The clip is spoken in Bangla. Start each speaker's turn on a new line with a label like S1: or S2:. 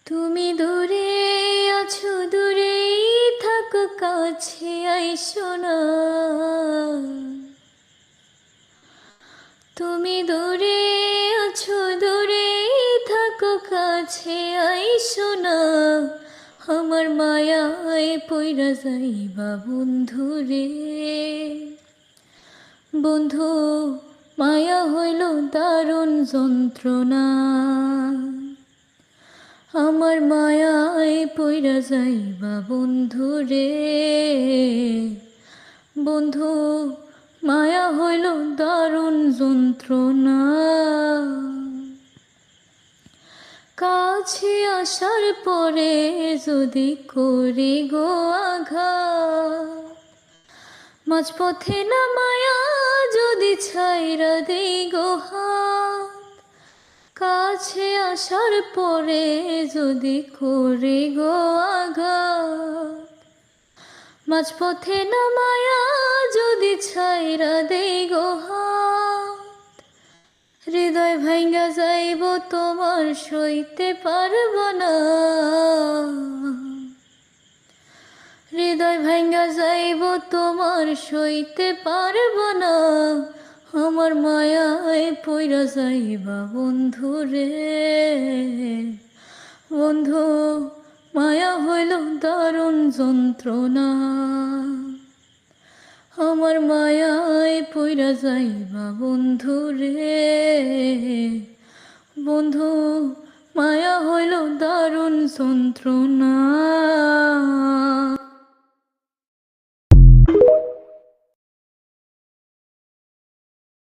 S1: তুমি দূরে আছো, দূরেই থাকো, কাছে আইসো না। তুমি দূরে আছো, দূরেই থাকো, কাছে আইসো না। আমার মায়ায় পইরা যাইবা বন্ধু রে। বন্ধু, মায়া হইল দারুণ যন্ত্রণা। আমার মায়ায় পইরা যাইবা বন্ধু রে। বন্ধু, মায়া হইল দারুণ যন্ত্রণা। কাছে আসার পরে যদি করি গো আঘাত, মাঝপথে নামায়া যদি ছাইরা দেই গো হাত। কাছে আসার পরে যদি করি গো আঘাত, মাঝপথে নামায়া যদি ছাইরা দেই গো হাত। হৃদয় ভাঙ্গা যাইব, তোমার সইতে পারব না। হৃদয় ভাঙ্গা যাইব, তোমার সইতে পারব না। আমার মায়ায় পইরা যাইবা বন্ধু রে। বন্ধু, মায়া হইল দারুণ যন্ত্রণা। আমার মায়ায় পইরা যাইবা বন্ধু রে। বন্ধু, মায়া হইল দারুণ যন্ত্রণা।